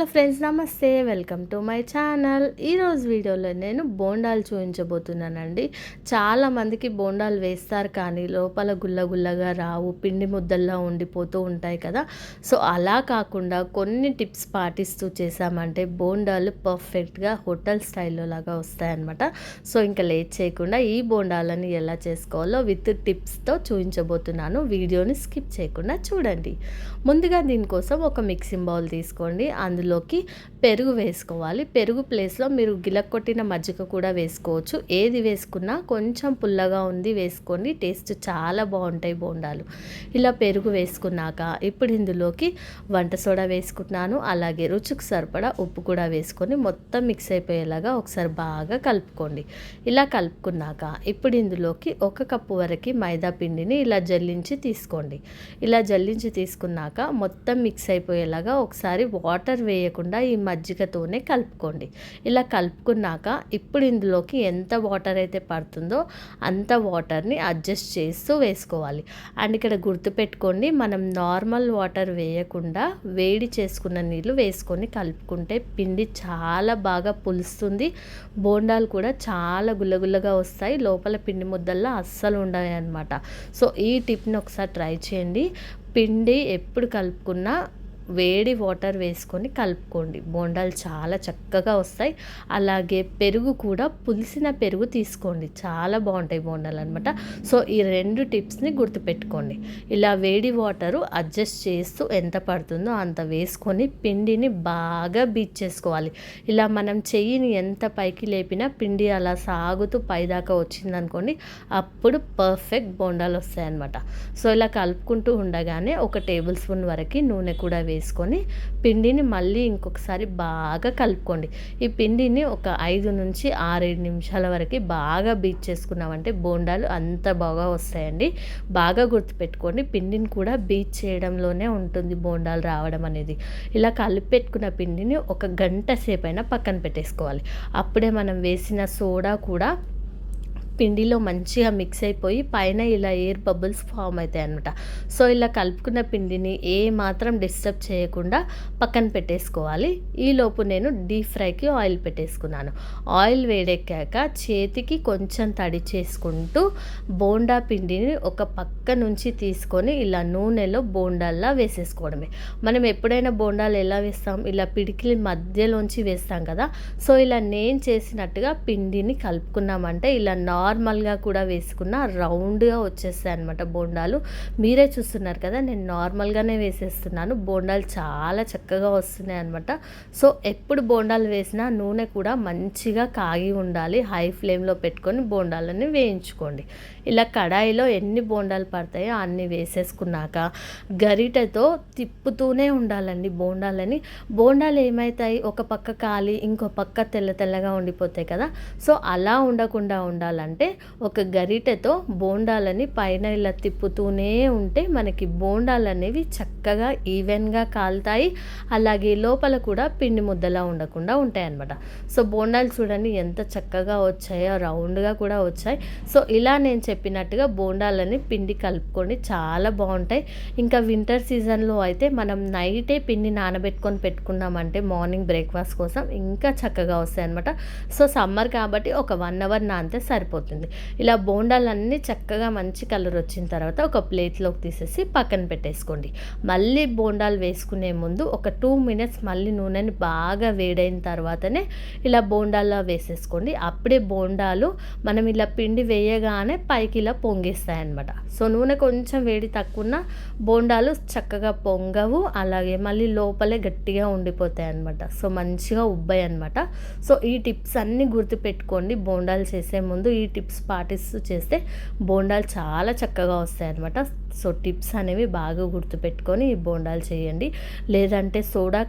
Hello friends, నమస్తే. Welcome to my channel. ఈరోజు వీడియోలో నేను బోండాలు చూపించబోతున్నానండి. చాలామందికి బోండాలు వేస్తారు కానీ లోపల గుల్లగుల్లగా రావు, పిండి ముద్దల్లా ఉండిపోతూ ఉంటాయి కదా. సో అలా కాకుండా కొన్ని టిప్స్ పాటిస్తూ చేసామంటే బోండాలు పర్ఫెక్ట్గా హోటల్ స్టైల్లో లాగా వస్తాయన్నమాట. సో ఇంకా లేట్ చేయకుండా ఈ బోండాలని ఎలా చేసుకోవాలో విత్ టిప్స్తో చూపించబోతున్నాను. వీడియోని స్కిప్ చేయకుండా చూడండి. ముందుగా దీనికోసం ఒక మిక్సింగ్ బౌల్ తీసుకోండి. అందులోకి పెరుగు వేసుకోవాలి. పెరుగు ప్లేస్లో మీరు గిలక్కొట్టిన మజ్జిగ కూడా వేసుకోవచ్చు. ఏది వేసుకున్నా కొంచెం పుల్లగా ఉంది వేసుకోండి, టేస్ట్ చాలా బాగుంటాయి బోండాలు. ఇలా పెరుగు వేసుకున్నాక ఇప్పుడు ఇందులోకి వంట సోడా వేసుకున్నాను. అలాగే రుచికి సరిపడా ఉప్పు కూడా వేసుకొని మొత్తం మిక్స్ అయిపోయేలాగా ఒకసారి బాగా కలుపుకోండి. ఇలా కలుపుకున్నాక ఇప్పుడు ఇందులోకి 1 కప్పు వరకు మైదా పిండిని ఇలా జల్లించి తీసుకోండి. ఇలా జల్లించి తీసుకున్నాక మొత్తం మిక్స్ అయిపోయేలాగా ఒకసారి వాటర్ వేయకుండా ఈ మజ్జిగతోనే కలుపుకోండి. ఇలా కలుపుకున్నాక ఇప్పుడు ఇందులోకి ఎంత వాటర్ అయితే పడుతుందో అంత వాటర్ని అడ్జస్ట్ చేస్తూ వేసుకోవాలి. అండ్ ఇక్కడ గుర్తుపెట్టుకోండి, మనం నార్మల్ వాటర్ వేయకుండా వేడి చేసుకున్న నీళ్ళు వేసుకొని కలుపుకుంటే పిండి చాలా బాగా పులుస్తుంది. బోండాలు కూడా చాలా గుల్లగుల్లగా వస్తాయి, లోపల పిండి ముద్దల్లా అస్సలు ఉండవు అన్నమాట. సో ఈ టిప్ని ఒకసారి ట్రై చేయండి. పిండి ఎప్పుడు కలుపుకున్నా వేడి వాటర్ వేసుకొని కలుపుకోండి, బోండాలు చాలా చక్కగా వస్తాయి. అలాగే పెరుగు కూడా పులిసిన పెరుగు తీసుకోండి, చాలా బాగుంటాయి బోండాలు అనమాట. సో ఈ 2 టిప్స్ని గుర్తుపెట్టుకోండి. ఇలా వేడి వాటరు అడ్జస్ట్ చేస్తూ ఎంత పడుతుందో అంత వేసుకొని పిండిని బాగా బీట్ చేసుకోవాలి. ఇలా మనం చెయ్యిని ఎంత పైకి లేపినా పిండి అలా సాగుతూ పైదాకా వచ్చిందనుకోండి, అప్పుడు పర్ఫెక్ట్ బోండాలు వస్తాయన్నమాట. సో ఇలా కలుపుకుంటూ ఉండగానే 1 టేబుల్ స్పూన్ వరకు నూనె కూడా వేసుకొని పిండిని మళ్ళీ ఇంకొకసారి బాగా కలుపుకోండి. ఈ పిండిని ఒక 5 నుంచి 6-7 నిమిషాల వరకు బాగా బీట్ చేసుకున్నామంటే బోండాలు అంత బాగా వస్తాయండి. బాగా గుర్తుపెట్టుకోండి, పిండిని కూడా బీట్ చేయడంలోనే ఉంటుంది బోండాలు రావడం అనేది. ఇలా కలిపి పెట్టుకున్న పిండిని 1 గంట సేపైనా పక్కన పెట్టేసుకోవాలి. అప్పుడే మనం వేసిన సోడా కూడా పిండిలో మంచిగా మిక్స్ అయిపోయి పైన ఇలా ఎయిర్ బబుల్స్ ఫామ్ అవుతాయి అన్నమాట. సో ఇలా కలుపుకున్న పిండిని ఏ మాత్రం డిస్టర్బ్ చేయకుండా పక్కన పెట్టేసుకోవాలి. ఈలోపు నేను డీప్ ఫ్రైకి ఆయిల్ పెట్టేసుకున్నాను. ఆయిల్ వేడెక్కాక చేతికి కొంచెం తడి చేసుకుంటూ బోండా పిండిని ఒక పక్క నుంచి తీసుకొని ఇలా నూనెలో బోండాల్లా వేసేసుకోవడమే. మనం ఎప్పుడైనా బోండాలు ఎలా వేస్తాం, ఇలా పిడికిలి మధ్యలోంచి వేస్తాం కదా. సో ఇలా నేను చేసినట్టుగా పిండిని కలుపుకున్నామంటే ఇలా నార్మల్గా కూడా వేసుకున్న రౌండ్గా వచ్చేస్తాయి అనమాట బోండాలు. మీరే చూస్తున్నారు కదా, నేను నార్మల్గానే వేసేస్తున్నాను. బోండాలు చాలా చక్కగా వస్తున్నాయి అనమాట. సో ఎప్పుడు బోండాలు వేసినా నూనె కూడా మంచిగా కాగి ఉండాలి. హై ఫ్లేమ్లో పెట్టుకొని బోండాలని వేయించుకోండి. ఇలా కడాయిలో ఎన్ని బోండాలు పడతాయో అన్ని వేసేసుకున్నాక గరిటెతో తిప్పుతూనే ఉండాలండి బోండాలని. బోండాలు ఏమవుతాయి, ఒక పక్క కాలి ఇంకో పక్క తెల్ల తెల్లగా ఉండిపోతాయి కదా. సో అలా ఉండకుండా ఉండాలంటే ఒక గరిటెతో బోండాలని పైన ఇలా తిప్పుతూనే ఉంటే మనకి బోండాలు అనేవి చక్కగా ఈవెన్గా కాలుతాయి. అలాగే లోపల కూడా పిండి ముద్దలా ఉండకుండా ఉంటాయి అన్నమాట. సో బోండాలు చూడండి ఎంత చక్కగా వచ్చాయో, రౌండ్గా కూడా వచ్చాయి. సో ఇలా నేను చెప్పినట్టుగా బోండాలని పిండి కలుపుకొని చాలా బాగుంటాయి. ఇంకా వింటర్ సీజన్లో అయితే మనం నైటే పిండి నానబెట్టుకొని పెట్టుకున్నామంటే మార్నింగ్ బ్రేక్ఫాస్ట్ కోసం ఇంకా చక్కగా వస్తాయి అన్నమాట. సో సమ్మర్ కాబట్టి ఒక 1 అవర్ నానితే సరిపోతుంది. ఇలా బోండాలన్నీ చక్కగా మంచి కలర్ వచ్చిన తర్వాత ఒక ప్లేట్లోకి తీసేసి పక్కన పెట్టేసుకోండి. మళ్ళీ బోండాలు వేసుకునే ముందు ఒక 2 మినిట్స్ మళ్ళీ నూనెని బాగా వేడైన తర్వాతనే ఇలా బోండాల్లో వేసేసుకోండి. అప్పుడే బోండాలు మనం ఇలా పిండి వేయగానే పైకి ఇలా పొంగిస్తాయన్నమాట. సో నూనె కొంచెం వేడి తక్కువ బోండాలు చక్కగా పొంగవు, అలాగే మళ్ళీ లోపలే గట్టిగా ఉండిపోతాయి అన్నమాట. సో మంచిగా ఉబ్బాయి అన్నమాట. సో ఈ టిప్స్ అన్నీ గుర్తుపెట్టుకోండి. బోండాలు చేసే ముందు ఈ టిప్స్ పాటిస్తూ చేస్తే బోండాలు చాలా చక్కగా వస్తాయి అన్నమాట. సో టిప్స్ అనేవి బాగా గుర్తుపెట్టుకొని ఈ బోండాలు చేయండి. లేదంటే సోడా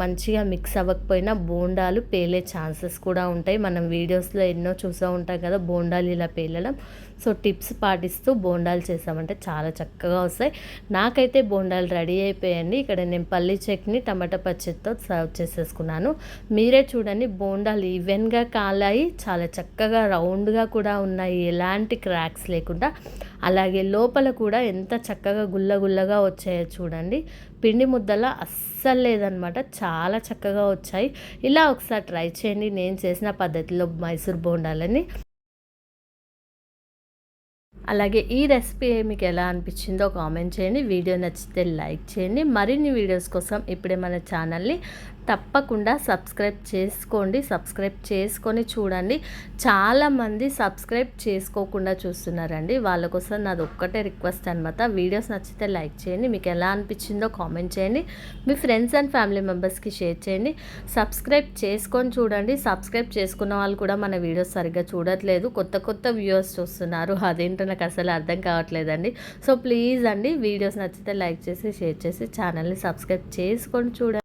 మంచిగా మిక్స్ అవ్వకపోయినా బోండాలు పేలే ఛాన్సెస్ కూడా ఉంటాయి. మనం వీడియోస్లో ఎన్నో చూస్తూ ఉంటాం కదా బోండాలు ఇలా పేలడం. సో టిప్స్ పాటిస్తూ బోండాలు చేసామంటే చాలా చక్కగా వస్తాయి. నాకైతే బోండాలు రెడీ అయిపోయాయండి. ఇక్కడ నేను పల్లి చట్నీ టమాటా పచ్చడితో సర్వ్ చేసేసుకున్నాను. మీరే చూడండి, బోండాలు ఈవెన్గా కాలాయి, చాలా చక్కగా రౌండ్గా కూడా ఉన్నాయి, ఎలాంటి క్రాక్స్ లేకుండా. అలాగే లోపల కూడా ఎంత చక్కగా గుల్లగా వచ్చాయో చూడండి. పిండి ముద్దలా అస్సలు లేదనమాట, చాలా చక్కగా వచ్చాయి. ఇలా ఒకసారి ట్రై చేయండి నేను చేసిన పద్ధతిలో మైసూర్ బోండాలని. అలాగే ఈ రెసిపీ మీకు ఎలా అనిపించిందో కామెంట్ చేయండి. వీడియో నచ్చితే లైక్ చేయండి. మరిన్ని వీడియోస్ కోసం ఇప్పుడే మన ఛానల్ని తప్పకుండా సబ్స్క్రైబ్ చేసుకోండి. సబ్స్క్రైబ్ చేసుకొని చూడండి. చాలామంది సబ్స్క్రైబ్ చేసుకోకుండా చూస్తున్నారండి. వాళ్ళ కోసం నాది ఒక్కటే రిక్వెస్ట్ అనమాట. వీడియోస్ నచ్చితే లైక్ చేయండి. మీకు ఎలా అనిపించిందో కామెంట్ చేయండి. మీ ఫ్రెండ్స్ అండ్ ఫ్యామిలీ మెంబర్స్కి షేర్ చేయండి. సబ్స్క్రైబ్ చేసుకొని చూడండి. సబ్స్క్రైబ్ చేసుకున్న వాళ్ళు కూడా మన వీడియోస్ సరిగ్గా చూడట్లేదు, కొత్త వ్యూవర్స్ చూస్తున్నారు. అదేంటో నాకు అసలు అర్థం కావట్లేదండి. సో ప్లీజ్ అండి, వీడియోస్ నచ్చితే లైక్ చేసి షేర్ చేసి ఛానల్ని సబ్స్క్రైబ్ చేసుకొని చూడండి.